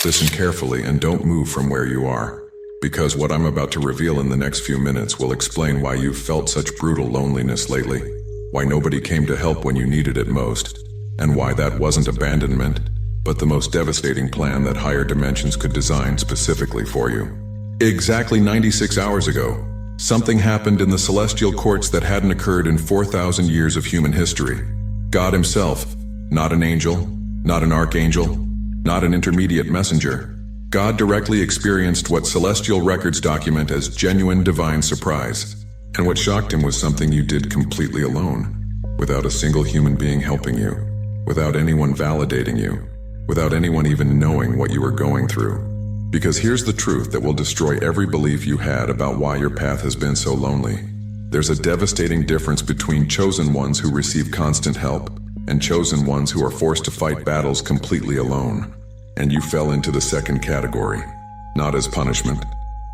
Listen carefully and don't move from where you are, because what I'm about to reveal in the next few minutes will explain why you've felt such brutal loneliness lately, why nobody came to help when you needed it most, and why that wasn't abandonment, but the most devastating plan that higher dimensions could design specifically for you. Exactly 96 hours ago, something happened in the celestial courts that hadn't occurred in 4,000 years of human history. God himself, not an angel, not an archangel, not an intermediate messenger. God directly experienced what celestial records document as genuine divine surprise. And what shocked him was something you did completely alone, without a single human being helping you, without anyone validating you, without anyone even knowing what you were going through. Because here's the truth that will destroy every belief you had about why your path has been so lonely. There's a devastating difference between chosen ones who receive constant help and chosen ones who are forced to fight battles completely alone. And you fell into the second category, not as punishment,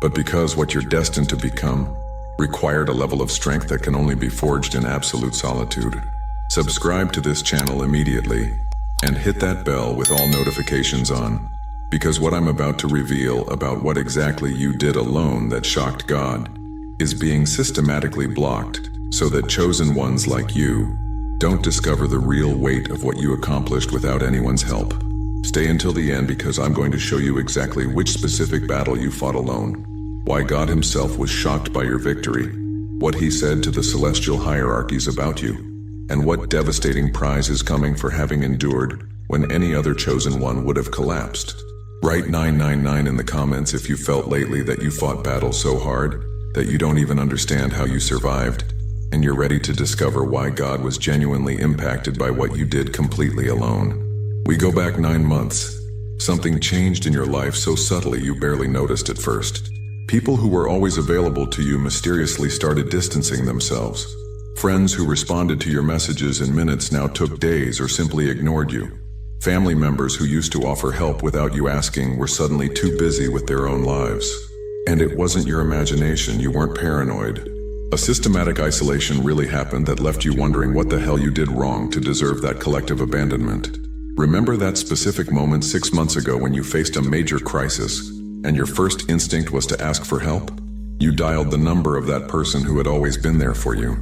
but because what you're destined to become required a level of strength that can only be forged in absolute solitude. Subscribe to this channel immediately and hit that bell with all notifications on, because what I'm about to reveal about what exactly you did alone that shocked God is being systematically blocked so that chosen ones like you don't discover the real weight of what you accomplished without anyone's help. Stay until the end because I'm going to show you exactly which specific battle you fought alone, why God himself was shocked by your victory, what he said to the celestial hierarchies about you, and what devastating prize is coming for having endured when any other chosen one would have collapsed. Write 999 in the comments if you felt lately that you fought battles so hard that you don't even understand how you survived, and you're ready to discover why God was genuinely impacted by what you did completely alone. We go back 9 months. Something changed in your life so subtly you barely noticed at first. People who were always available to you mysteriously started distancing themselves. Friends who responded to your messages in minutes now took days or simply ignored you. Family members who used to offer help without you asking were suddenly too busy with their own lives. And it wasn't your imagination, you weren't paranoid. A systematic isolation really happened that left you wondering what the hell you did wrong to deserve that collective abandonment. Remember that specific moment 6 months ago when you faced a major crisis, and your first instinct was to ask for help? You dialed the number of that person who had always been there for you.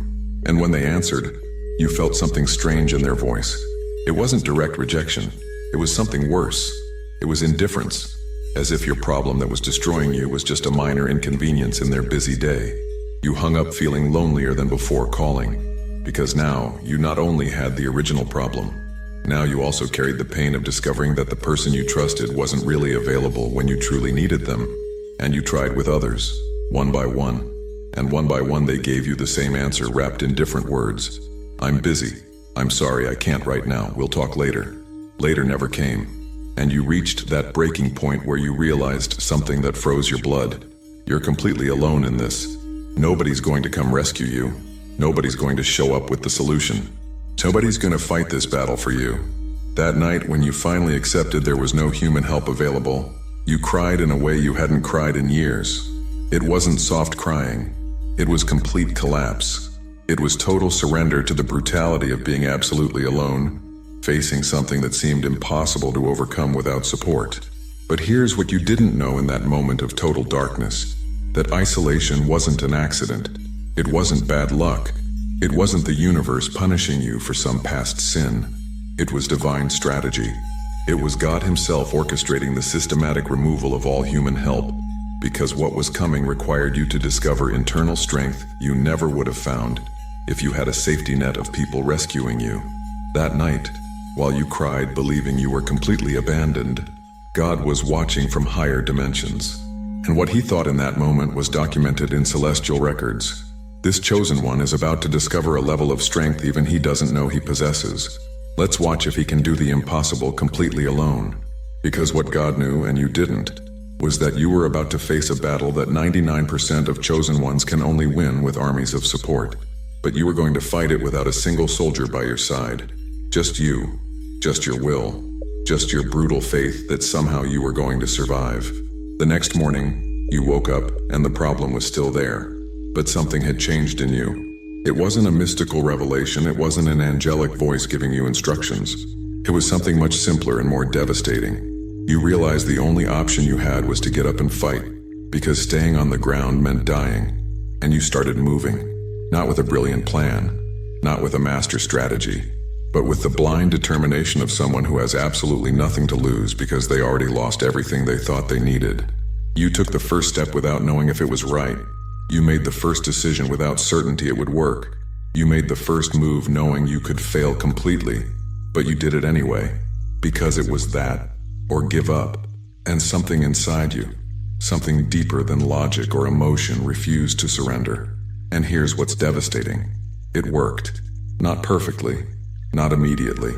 And when they answered, you felt something strange in their voice. It wasn't direct rejection. It was something worse. It was indifference, as if your problem that was destroying you was just a minor inconvenience in their busy day. You hung up feeling lonelier than before calling, because now you not only had the original problem, now you also carried the pain of discovering that the person you trusted wasn't really available when you truly needed them. And you tried with others, one by one. And one by one they gave you the same answer wrapped in different words. I'm busy. I'm sorry, I can't right now. We'll talk later. Later never came. And you reached that breaking point where you realized something that froze your blood. You're completely alone in this. Nobody's going to come rescue you. Nobody's going to show up with the solution. Nobody's going to fight this battle for you. That night, when you finally accepted there was no human help available, you cried in a way you hadn't cried in years. It wasn't soft crying. It was complete collapse. It was total surrender to the brutality of being absolutely alone, facing something that seemed impossible to overcome without support. But here's what you didn't know in that moment of total darkness: that isolation wasn't an accident. It wasn't bad luck. It wasn't the universe punishing you for some past sin. It was divine strategy. It was God himself orchestrating the systematic removal of all human help, because what was coming required you to discover internal strength you never would have found if you had a safety net of people rescuing you. That night, while you cried believing you were completely abandoned, God was watching from higher dimensions. And what he thought in that moment was documented in celestial records. This chosen one is about to discover a level of strength even he doesn't know he possesses. Let's watch if he can do the impossible completely alone. Because what God knew, and you didn't, was that you were about to face a battle that 99% of chosen ones can only win with armies of support. But you were going to fight it without a single soldier by your side. Just you, just your will, just your brutal faith that somehow you were going to survive. The next morning, you woke up and the problem was still there. But something had changed in you. It wasn't a mystical revelation, it wasn't an angelic voice giving you instructions. It was something much simpler and more devastating. You realized the only option you had was to get up and fight, because staying on the ground meant dying. And you started moving, not with a brilliant plan, not with a master strategy, but with the blind determination of someone who has absolutely nothing to lose because they already lost everything they thought they needed. You took the first step without knowing if it was right. You made the first decision without certainty it would work. You made the first move knowing you could fail completely, but you did it anyway, because it was that, or give up, and something inside you, something deeper than logic or emotion, refused to surrender. And here's what's devastating. It worked. Not perfectly, not immediately,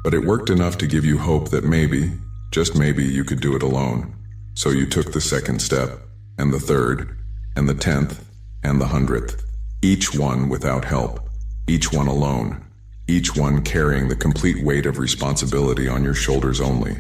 but it worked enough to give you hope that maybe, just maybe, you could do it alone. So you took the second step, and the third, and the 10th, and the 100th, each one without help, each one alone, each one carrying the complete weight of responsibility on your shoulders only.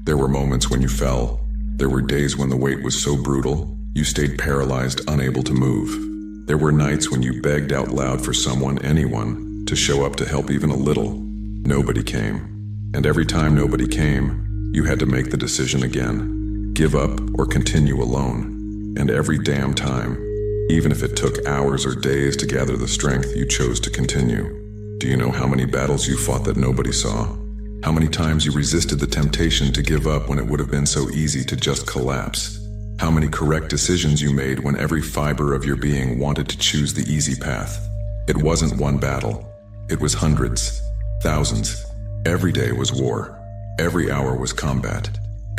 There were moments when you fell. There were days when the weight was so brutal, you stayed paralyzed, unable to move. There were nights when you begged out loud for someone, anyone, to show up to help even a little. Nobody came. And every time nobody came, you had to make the decision again. Give up or continue alone. And every damn time, even if it took hours or days to gather the strength, you chose to continue. Do you know how many battles you fought that nobody saw? How many times you resisted the temptation to give up when it would have been so easy to just collapse? How many correct decisions you made when every fiber of your being wanted to choose the easy path? It wasn't one battle. It was hundreds, thousands. Every day was war. Every hour was combat.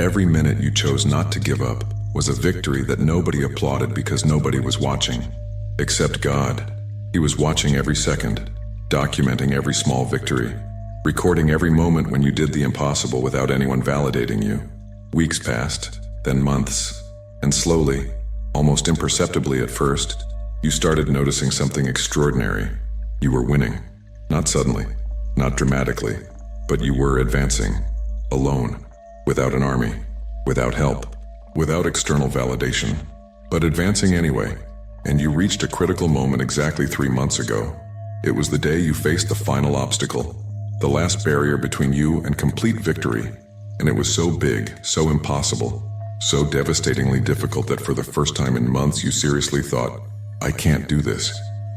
Every minute you chose not to give up was a victory that nobody applauded because nobody was watching. Except God. He was watching every second, documenting every small victory, recording every moment when you did the impossible without anyone validating you. Weeks passed, then months, and slowly, almost imperceptibly at first, you started noticing something extraordinary. You were winning. Not suddenly, not dramatically, but you were advancing, alone, without an army, without help, without external validation, but advancing anyway. And you reached a critical moment exactly 3 months ago. It was the day you faced the final obstacle, the last barrier between you and complete victory. And it was so big, so impossible, so devastatingly difficult that for the first time in months you seriously thought, I can't do this.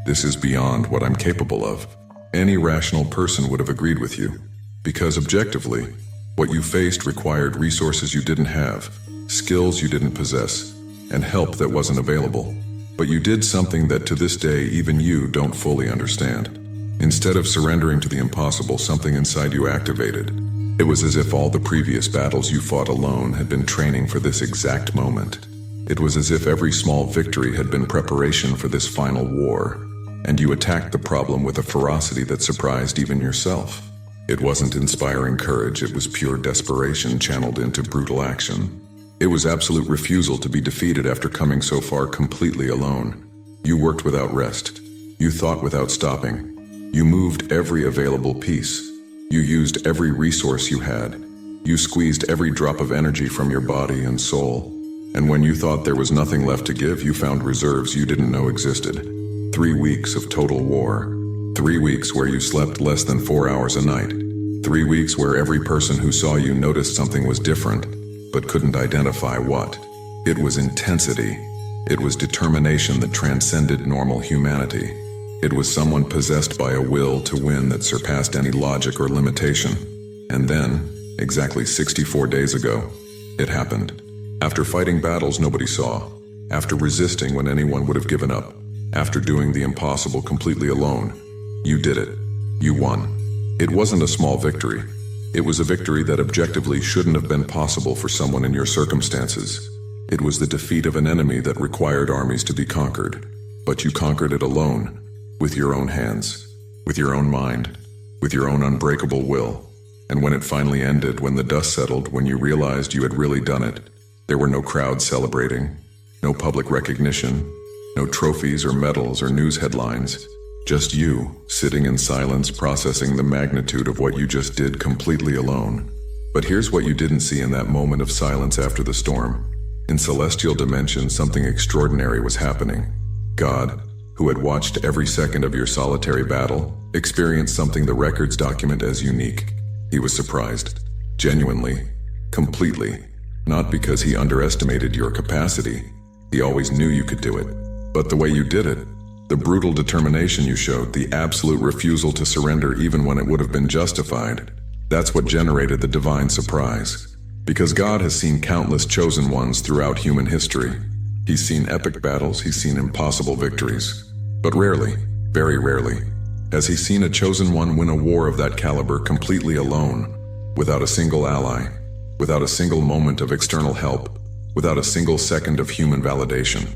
This is beyond what I'm capable of. Any rational person would have agreed with you, because objectively, what you faced required resources you didn't have, skills you didn't possess, and help that wasn't available. But you did something that to this day even you don't fully understand. Instead of surrendering to the impossible, something inside you activated. It was as if all the previous battles you fought alone had been training for this exact moment. It was as if every small victory had been preparation for this final war, and you attacked the problem with a ferocity that surprised even yourself. It wasn't inspiring courage, it was pure desperation channeled into brutal action. It was absolute refusal to be defeated after coming so far completely alone. You worked without rest. You thought without stopping. You moved every available piece. You used every resource you had. You squeezed every drop of energy from your body and soul. And when you thought there was nothing left to give, you found reserves you didn't know existed. 3 weeks of total war. 3 weeks where you slept less than 4 hours a night. 3 weeks where every person who saw you noticed something was different, but couldn't identify what. It was intensity. It was determination that transcended normal humanity. It was someone possessed by a will to win that surpassed any logic or limitation. And then, exactly 64 days ago, it happened. After fighting battles nobody saw, after resisting when anyone would have given up, after doing the impossible completely alone, you did it. You won. It wasn't a small victory. It was a victory that objectively shouldn't have been possible for someone in your circumstances. It was the defeat of an enemy that required armies to be conquered. But you conquered it alone, with your own hands, with your own mind, with your own unbreakable will. And when it finally ended, when the dust settled, when you realized you had really done it, there were no crowds celebrating, no public recognition, no trophies or medals or news headlines. Just you, sitting in silence, processing the magnitude of what you just did completely alone. But here's what you didn't see in that moment of silence after the storm. In celestial dimensions, something extraordinary was happening. God, who had watched every second of your solitary battle, experienced something the records document as unique. He was surprised. Genuinely. Completely. Not because he underestimated your capacity. He always knew you could do it. But the way you did it, the brutal determination you showed, the absolute refusal to surrender even when it would have been justified, that's what generated the divine surprise. Because God has seen countless chosen ones throughout human history. He's seen epic battles, he's seen impossible victories. But rarely, very rarely, has he seen a chosen one win a war of that caliber completely alone, without a single ally, without a single moment of external help, without a single second of human validation.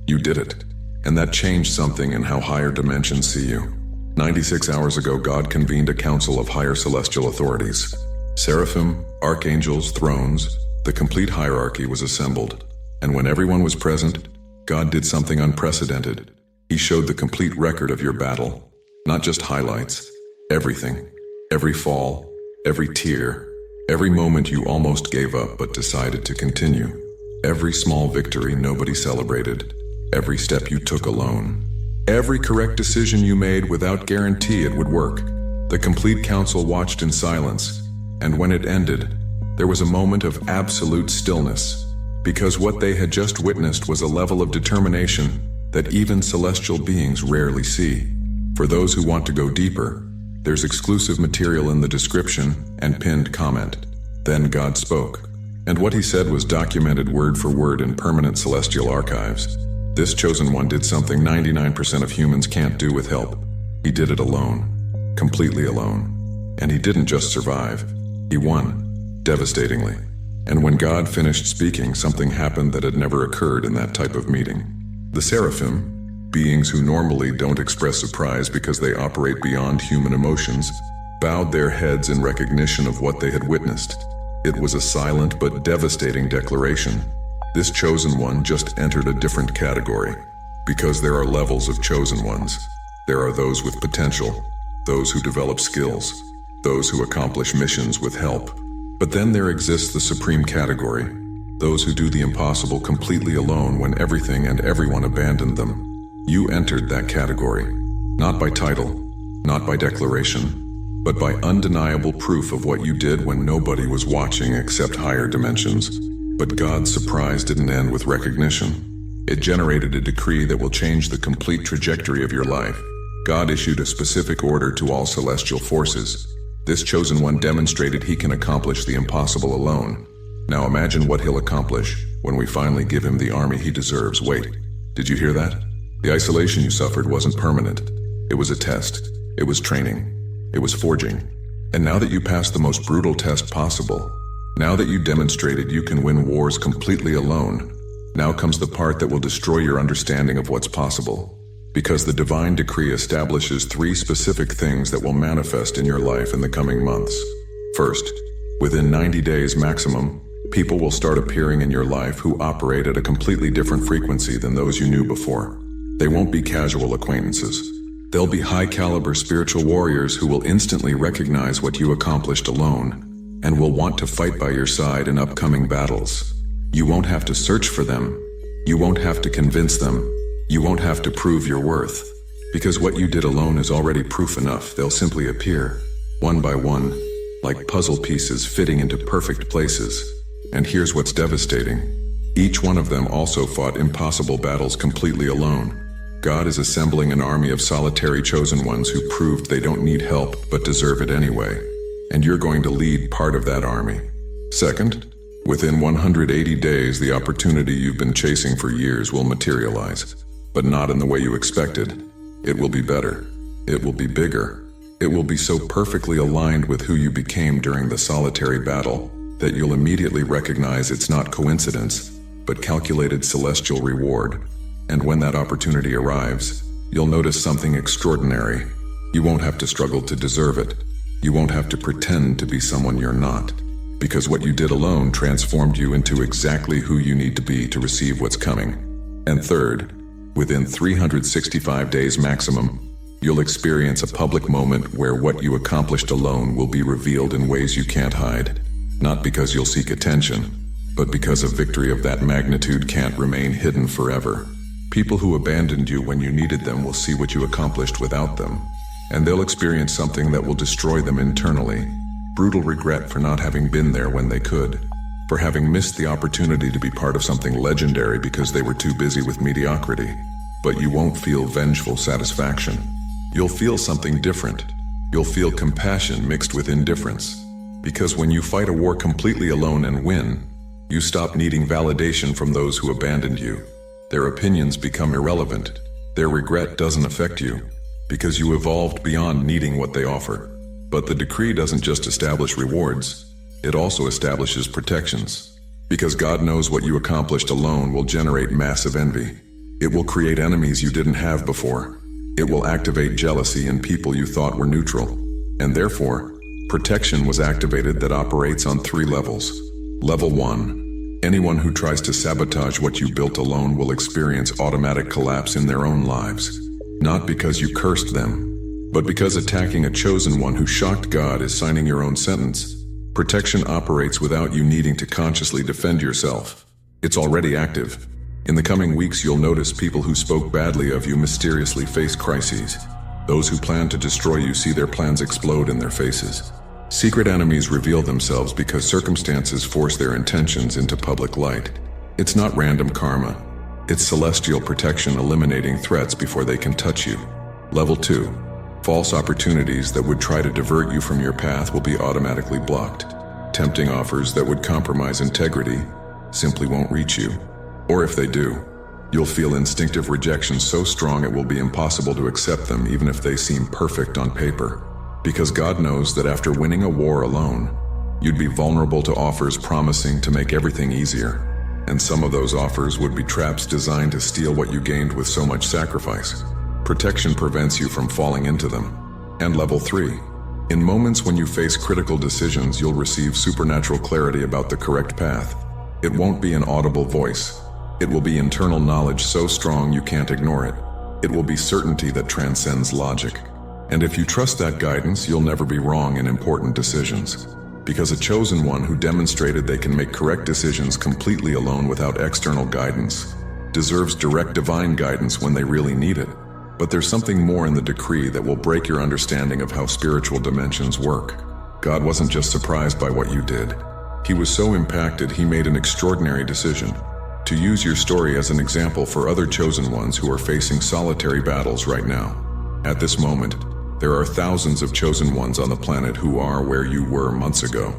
You did it, and that changed something in how higher dimensions see you. 96 hours ago, God convened a council of higher celestial authorities. Seraphim, archangels, thrones, the complete hierarchy was assembled. And when everyone was present, God did something unprecedented. He showed the complete record of your battle, not just highlights, everything, every fall, every tear, every moment you almost gave up but decided to continue, every small victory nobody celebrated, every step you took alone, every correct decision you made without guarantee it would work. The complete council watched in silence, and when it ended, there was a moment of absolute stillness, because what they had just witnessed was a level of determination that even celestial beings rarely see. For those who want to go deeper, there's exclusive material in the description and pinned comment. Then God spoke, and what he said was documented word for word in permanent celestial archives. This chosen one did something 99% of humans can't do with help. He did it alone, completely alone. And he didn't just survive, he won, devastatingly. And when God finished speaking, something happened that had never occurred in that type of meeting. The seraphim, beings who normally don't express surprise because they operate beyond human emotions, bowed their heads in recognition of what they had witnessed. It was a silent but devastating declaration. This chosen one just entered a different category. Because there are levels of chosen ones. There are those with potential, those who develop skills, those who accomplish missions with help. But then there exists the supreme category, those who do the impossible completely alone when everything and everyone abandoned them. You entered that category, not by title, not by declaration, but by undeniable proof of what you did when nobody was watching except higher dimensions. But God's surprise didn't end with recognition. It generated a decree that will change the complete trajectory of your life. God issued a specific order to all celestial forces. This chosen one demonstrated he can accomplish the impossible alone. Now imagine what he'll accomplish when we finally give him the army he deserves. Wait, did you hear that? The isolation you suffered wasn't permanent. It was a test. It was training. It was forging. And now that you passed the most brutal test possible, now that you demonstrated you can win wars completely alone, now comes the part that will destroy your understanding of what's possible. Because the divine decree establishes 3 specific things that will manifest in your life in the coming months. First, within 90 days maximum, people will start appearing in your life who operate at a completely different frequency than those you knew before. They won't be casual acquaintances. They'll be high-caliber spiritual warriors who will instantly recognize what you accomplished alone and will want to fight by your side in upcoming battles. You won't have to search for them. You won't have to convince them. You won't have to prove your worth, because what you did alone is already proof enough. They'll simply appear, one by one, like puzzle pieces fitting into perfect places. And here's what's devastating. Each one of them also fought impossible battles completely alone. God is assembling an army of solitary chosen ones who proved they don't need help but deserve it anyway. And you're going to lead part of that army. Second, within 180 days, the opportunity you've been chasing for years will materialize. But not in the way you expected. It will be better. It will be bigger. It will be so perfectly aligned with who you became during the solitary battle that you'll immediately recognize it's not coincidence, but calculated celestial reward. And when that opportunity arrives, you'll notice something extraordinary. You won't have to struggle to deserve it. You won't have to pretend to be someone you're not. Because what you did alone transformed you into exactly who you need to be to receive what's coming. And third, within 365 days maximum, you'll experience a public moment where what you accomplished alone will be revealed in ways you can't hide. Not because you'll seek attention, but because a victory of that magnitude can't remain hidden forever. People who abandoned you when you needed them will see what you accomplished without them, and they'll experience something that will destroy them internally. Brutal regret for not having been there when they could. for having missed the opportunity to be part of something legendary because they were too busy with mediocrity. But you won't feel vengeful satisfaction. You'll feel something different. You'll feel compassion mixed with indifference. Because when you fight a war completely alone and win, you stop needing validation from those who abandoned you. Their opinions become irrelevant. Their regret doesn't affect you, because you evolved beyond needing what they offer. But the decree doesn't just establish rewards, it also establishes protections. Because God knows what you accomplished alone will generate massive envy. It will create enemies you didn't have before. It will activate jealousy in people you thought were neutral. And therefore, protection was activated that operates on 3 levels. Level 1. Anyone who tries to sabotage what you built alone will experience automatic collapse in their own lives. Not because you cursed them, but because attacking a chosen one who shocked God is signing your own sentence. Protection operates without you needing to consciously defend yourself. It's already active. In the coming weeks, you'll notice people who spoke badly of you mysteriously face crises. Those who plan to destroy you see their plans explode in their faces. Secret enemies reveal themselves because circumstances force their intentions into public light. It's not random karma. It's celestial protection eliminating threats before they can touch you. Level 2. False opportunities that would try to divert you from your path will be automatically blocked. Tempting offers that would compromise integrity simply won't reach you. Or if they do, you'll feel instinctive rejection so strong it will be impossible to accept them even if they seem perfect on paper. Because God knows that after winning a war alone, you'd be vulnerable to offers promising to make everything easier. And some of those offers would be traps designed to steal what you gained with so much sacrifice. Protection prevents you from falling into them. And level 3. In moments when you face critical decisions, you'll receive supernatural clarity about the correct path. It won't be an audible voice. It will be internal knowledge so strong you can't ignore it. It will be certainty that transcends logic. And if you trust that guidance, you'll never be wrong in important decisions. Because a chosen one who demonstrated they can make correct decisions completely alone without external guidance deserves direct divine guidance when they really need it. But there's something more in the decree that will break your understanding of how spiritual dimensions work. God wasn't just surprised by what you did. He was so impacted he made an extraordinary decision to use your story as an example for other chosen ones who are facing solitary battles right now. At this moment, there are thousands of chosen ones on the planet who are where you were months ago,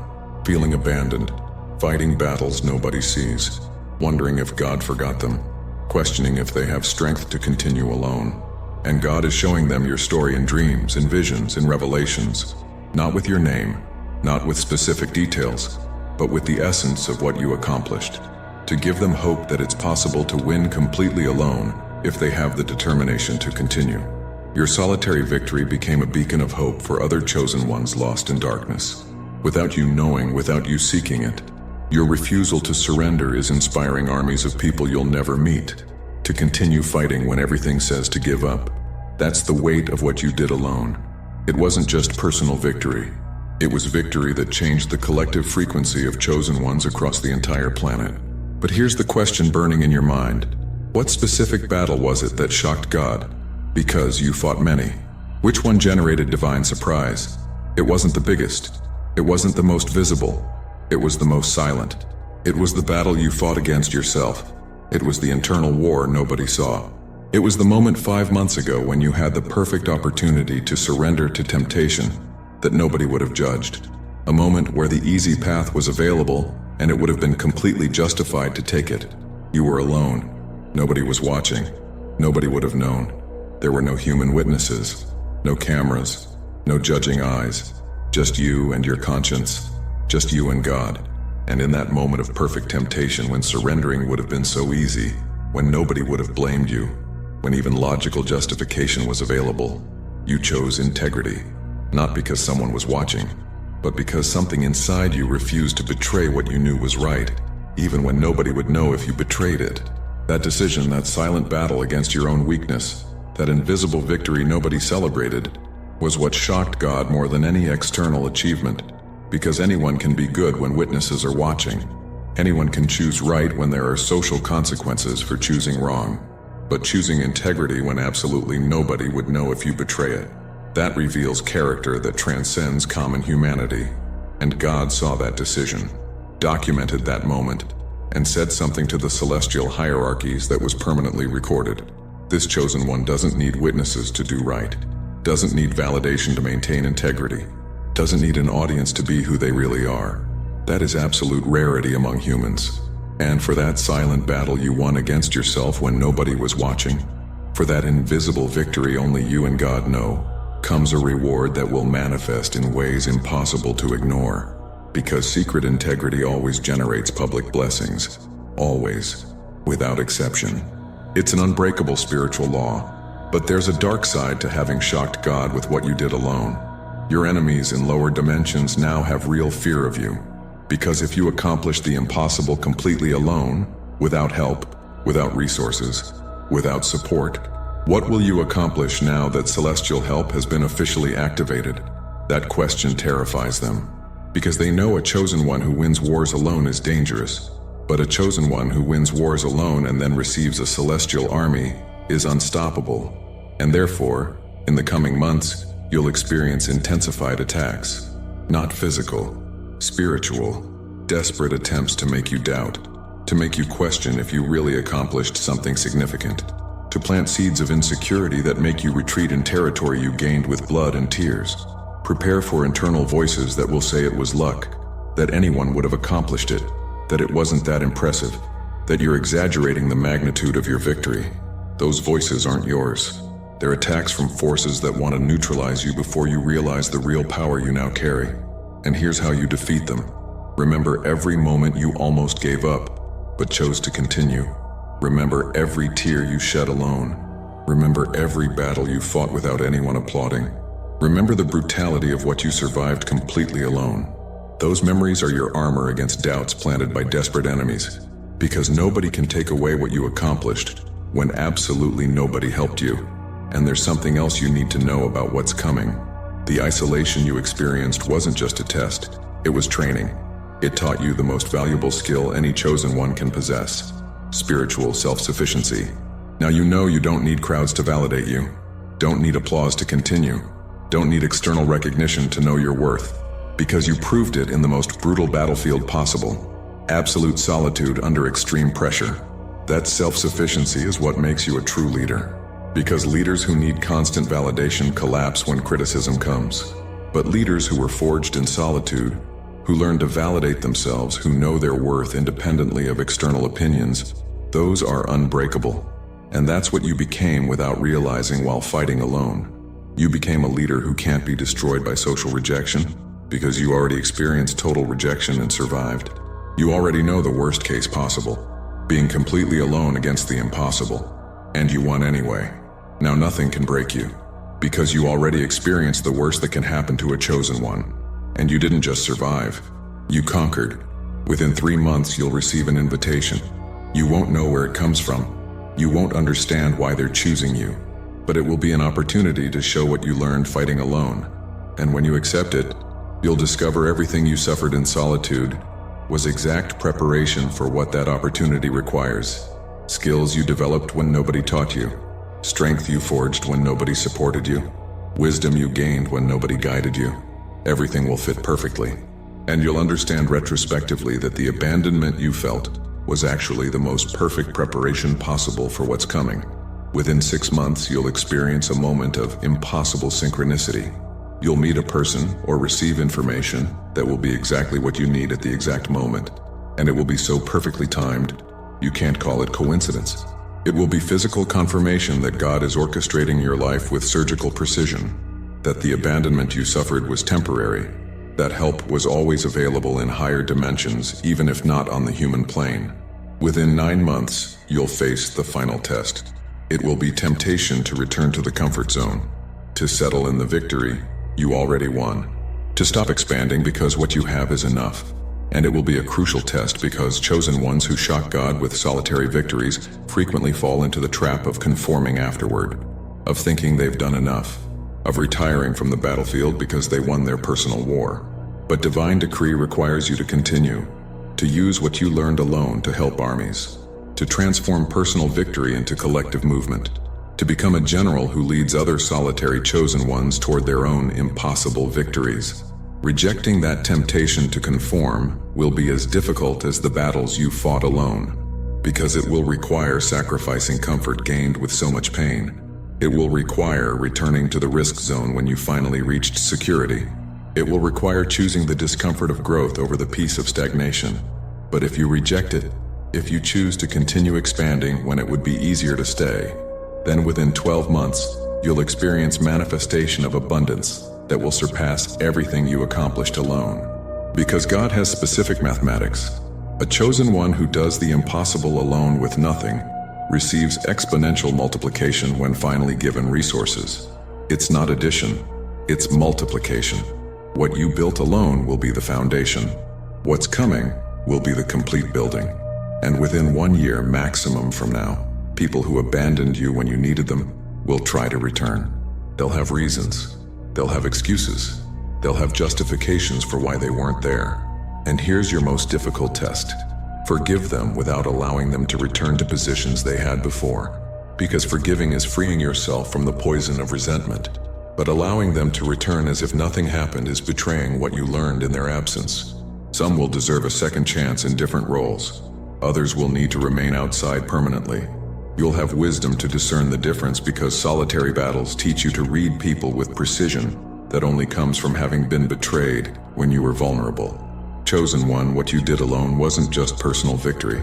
feeling abandoned, fighting battles nobody sees, wondering if God forgot them, questioning if they have strength to continue alone. And God is showing them your story in dreams, in visions, in revelations, not with your name, not with specific details, but with the essence of what you accomplished, to give them hope that it's possible to win completely alone if they have the determination to continue. Your solitary victory became a beacon of hope for other chosen ones lost in darkness. Without you knowing, without you seeking it, your refusal to surrender is inspiring armies of people you'll never meet to continue fighting when everything says to give up. That's the weight of what you did alone. It wasn't just personal victory. It was victory that changed the collective frequency of chosen ones across the entire planet. But here's the question burning in your mind. What specific battle was it that shocked God? Because you fought many. Which one generated divine surprise? It wasn't the biggest. It wasn't the most visible. It was the most silent. It was the battle you fought against yourself. It was the internal war nobody saw. It was the moment 5 months ago when you had the perfect opportunity to surrender to temptation that nobody would have judged. A moment where the easy path was available and it would have been completely justified to take it. You were alone. Nobody was watching. Nobody would have known. There were no human witnesses, no cameras, no judging eyes, just you and your conscience, just you and God. And in that moment of perfect temptation, when surrendering would have been so easy, when nobody would have blamed you, when even logical justification was available, you chose integrity, not because someone was watching, but because something inside you refused to betray what you knew was right, even when nobody would know if you betrayed it. That decision, that silent battle against your own weakness, that invisible victory nobody celebrated, was what shocked God more than any external achievement. Because anyone can be good when witnesses are watching. Anyone can choose right when there are social consequences for choosing wrong. But choosing integrity when absolutely nobody would know if you betray it, that reveals character that transcends common humanity. And God saw that decision. documented that moment, and said something to the celestial hierarchies that was permanently recorded. This chosen one doesn't need witnesses to do right, doesn't need validation to maintain integrity, doesn't need an audience to be who they really are. That is absolute rarity among humans. And for that silent battle you won against yourself when nobody was watching, for that invisible victory only you and God know, comes a reward that will manifest in ways impossible to ignore. Because secret integrity always generates public blessings. Always. Without exception. It's an unbreakable spiritual law. But there's a dark side to having shocked God with what you did alone. Your enemies in lower dimensions now have real fear of you. Because if you accomplish the impossible completely alone, without help, without resources, without support, what will you accomplish now that celestial help has been officially activated? That question terrifies them. Because they know a chosen one who wins wars alone is dangerous. But a chosen one who wins wars alone and then receives a celestial army is unstoppable. And therefore, in the coming months, you'll experience intensified attacks. Not physical, spiritual, desperate attempts to make you doubt, to make you question if you really accomplished something significant, to plant seeds of insecurity that make you retreat in territory you gained with blood and tears. Prepare for internal voices that will say it was luck, that anyone would have accomplished it, that it wasn't that impressive, that you're exaggerating the magnitude of your victory. Those voices aren't yours. They're attacks from forces that want to neutralize you before you realize the real power you now carry. And here's how you defeat them. Remember every moment you almost gave up, but chose to continue. Remember every tear you shed alone. Remember every battle you fought without anyone applauding. Remember the brutality of what you survived completely alone. Those memories are your armor against doubts planted by desperate enemies. Because nobody can take away what you accomplished when absolutely nobody helped you. And there's something else you need to know about what's coming. The isolation you experienced wasn't just a test, it was training. It taught you the most valuable skill any chosen one can possess: spiritual self-sufficiency. Now you know you don't need crowds to validate you, don't need applause to continue, don't need external recognition to know your worth, because you proved it in the most brutal battlefield possible. Absolute solitude under extreme pressure. That self-sufficiency is what makes you a true leader. Because leaders who need constant validation collapse when criticism comes. But leaders who were forged in solitude, who learn to validate themselves, who know their worth independently of external opinions, those are unbreakable. And that's what you became without realizing while fighting alone. You became a leader who can't be destroyed by social rejection, because you already experienced total rejection and survived. You already know the worst case possible, being completely alone against the impossible. And you won anyway. Now nothing can break you, because you already experienced the worst that can happen to a chosen one. And you didn't just survive, you conquered. Within 3 months you'll receive an invitation. You won't know where it comes from. You won't understand why they're choosing you. But it will be an opportunity to show what you learned fighting alone. And when you accept it, you'll discover everything you suffered in solitude was exact preparation for what that opportunity requires. Skills you developed when nobody taught you. Strength you forged when nobody supported you. Wisdom you gained when nobody guided you. Everything will fit perfectly. And you'll understand retrospectively that the abandonment you felt was actually the most perfect preparation possible for what's coming. Within 6 months, you'll experience a moment of impossible synchronicity. You'll meet a person or receive information that will be exactly what you need at the exact moment. And it will be so perfectly timed, you can't call it coincidence. It will be physical confirmation that God is orchestrating your life with surgical precision, that the abandonment you suffered was temporary, that help was always available in higher dimensions, even if not on the human plane. Within 9 months, you'll face the final test. It will be temptation to return to the comfort zone, to settle in the victory you already won, to stop expanding because what you have is enough. And it will be a crucial test because chosen ones who shock God with solitary victories frequently fall into the trap of conforming afterward, of thinking they've done enough, of retiring from the battlefield because they won their personal war. But divine decree requires you to continue, to use what you learned alone to help armies, to transform personal victory into collective movement, to become a general who leads other solitary chosen ones toward their own impossible victories. Rejecting that temptation to conform will be as difficult as the battles you fought alone, because it will require sacrificing comfort gained with so much pain. It will require returning to the risk zone when you finally reached security. It will require choosing the discomfort of growth over the peace of stagnation. But if you reject it, if you choose to continue expanding when it would be easier to stay, then within 12 months, you'll experience manifestation of abundance that will surpass everything you accomplished alone. Because God has specific mathematics. A chosen one who does the impossible alone with nothing receives exponential multiplication when finally given resources. It's not addition, it's multiplication. What you built alone will be the foundation. What's coming will be the complete building. And within 1 year maximum from now, people who abandoned you when you needed them will try to return. They'll have reasons. They'll have excuses. They'll have justifications for why they weren't there. And here's your most difficult test. Forgive them without allowing them to return to positions they had before. Because forgiving is freeing yourself from the poison of resentment. But allowing them to return as if nothing happened is betraying what you learned in their absence. Some will deserve a second chance in different roles. Others will need to remain outside permanently. You'll have wisdom to discern the difference because solitary battles teach you to read people with precision that only comes from having been betrayed when you were vulnerable. Chosen one, what you did alone wasn't just personal victory.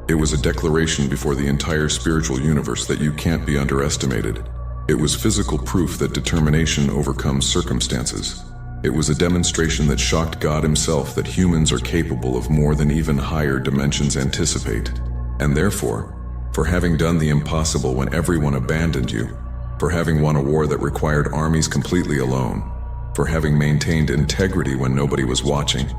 It was a declaration before the entire spiritual universe that you can't be underestimated. It was physical proof that determination overcomes circumstances. It was a demonstration that shocked God himself that humans are capable of more than even higher dimensions anticipate. And therefore, for having done the impossible when everyone abandoned you, for having won a war that required armies completely alone, for having maintained integrity when nobody was watching,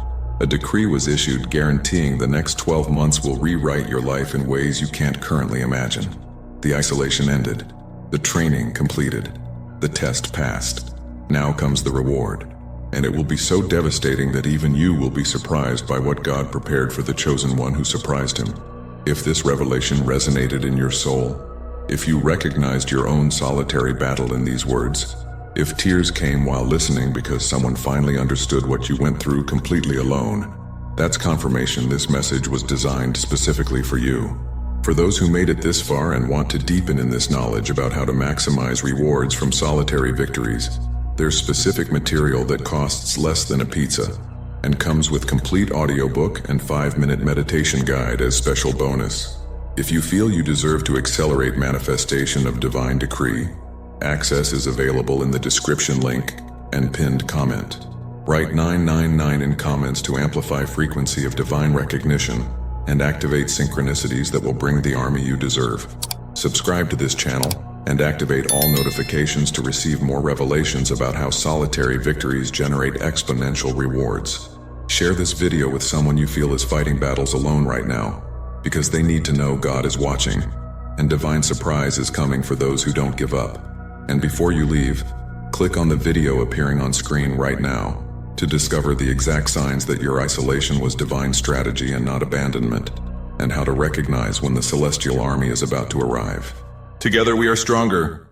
a decree was issued guaranteeing the next 12 months will rewrite your life in ways you can't currently imagine. The isolation ended. The training completed. The test passed. Now comes the reward. And it will be so devastating that even you will be surprised by what God prepared for the chosen one who surprised him. If this revelation resonated in your soul, if you recognized your own solitary battle in these words, if tears came while listening because someone finally understood what you went through completely alone, that's confirmation this message was designed specifically for you. For those who made it this far and want to deepen in this knowledge about how to maximize rewards from solitary victories, there's specific material that costs less than a pizza and comes with complete audiobook and 5-minute meditation guide as special bonus. If you feel you deserve to accelerate manifestation of divine decree, access is available in the description link and pinned comment. Write 999 in comments to amplify frequency of divine recognition and activate synchronicities that will bring the army you deserve. Subscribe to this channel and activate all notifications to receive more revelations about how solitary victories generate exponential rewards. Share this video with someone you feel is fighting battles alone right now, because they need to know God is watching, and divine surprise is coming for those who don't give up. And before you leave, click on the video appearing on screen right now to discover the exact signs that your isolation was divine strategy and not abandonment, and how to recognize when the celestial army is about to arrive. Together we are stronger.